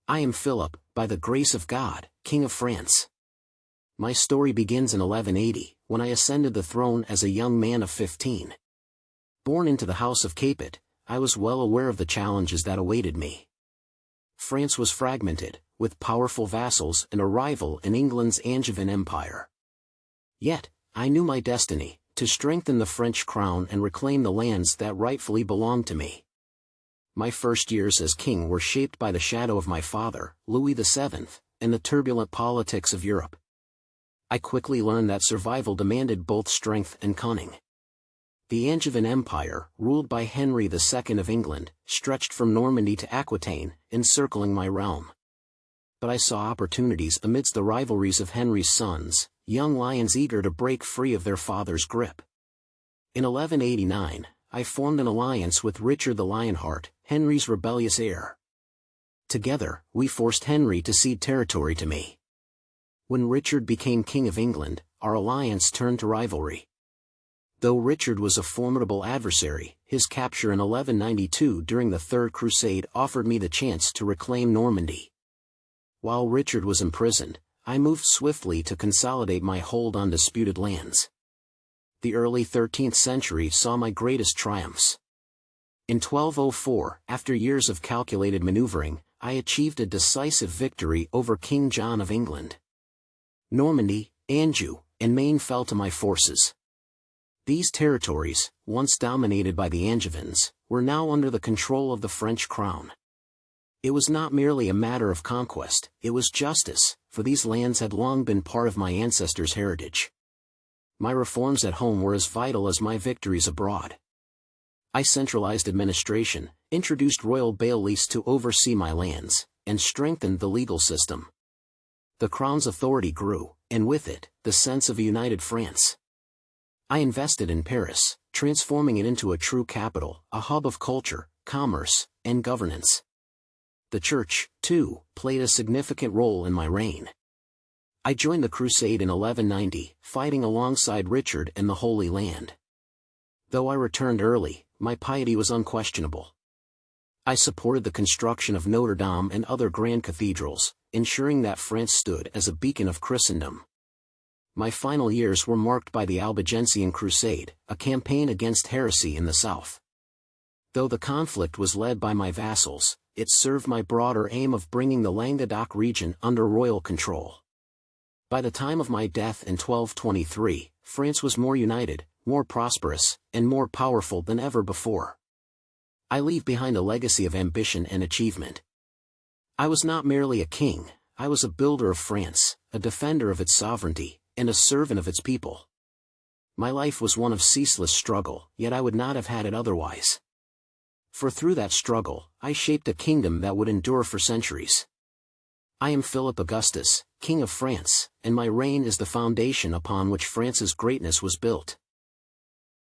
I am Philip, by the grace of God, King of France. My story begins in 1180, when I ascended the throne as a young man of 15. Born into the house of Capet, I was well aware of the challenges that awaited me. France was fragmented, with powerful vassals and a rival in England's Angevin Empire. Yet, I knew my destiny, to strengthen the French crown and reclaim the lands that rightfully belonged to me. My first years as king were shaped by the shadow of my father, Louis VII, and the turbulent politics of Europe. I quickly learned that survival demanded both strength and cunning. The Angevin Empire, ruled by Henry II of England, stretched from Normandy to Aquitaine, encircling my realm. But I saw opportunities amidst the rivalries of Henry's sons, young lions eager to break free of their father's grip. In 1189, I formed an alliance with Richard the Lionheart, Henry's rebellious heir. Together, we forced Henry to cede territory to me. When Richard became King of England, our alliance turned to rivalry. Though Richard was a formidable adversary, his capture in 1192 during the Third Crusade offered me the chance to reclaim Normandy. While Richard was imprisoned, I moved swiftly to consolidate my hold on disputed lands. The early 13th century saw my greatest triumphs. In 1204, after years of calculated maneuvering, I achieved a decisive victory over King John of England. Normandy, Anjou, and Maine fell to my forces. These territories, once dominated by the Angevins, were now under the control of the French crown. It was not merely a matter of conquest, it was justice, for these lands had long been part of my ancestors' heritage. My reforms at home were as vital as my victories abroad. I centralized administration, introduced royal bailies to oversee my lands, and strengthened the legal system. The crown's authority grew, and with it, the sense of a united France. I invested in Paris, transforming it into a true capital, a hub of culture, commerce, and governance. The Church, too, played a significant role in my reign. I joined the Crusade in 1190, fighting alongside Richard and the Holy Land. Though I returned early, my piety was unquestionable. I supported the construction of Notre-Dame and other grand cathedrals, ensuring that France stood as a beacon of Christendom. My final years were marked by the Albigensian Crusade, a campaign against heresy in the south. Though the conflict was led by my vassals, it served my broader aim of bringing the Languedoc region under royal control. By the time of my death in 1223, France was more united, more prosperous, and more powerful than ever before. I leave behind a legacy of ambition and achievement. I was not merely a king, I was a builder of France, a defender of its sovereignty, and a servant of its people. My life was one of ceaseless struggle, yet I would not have had it otherwise. For through that struggle, I shaped a kingdom that would endure for centuries. I am Philip Augustus, King of France, and my reign is the foundation upon which France's greatness was built.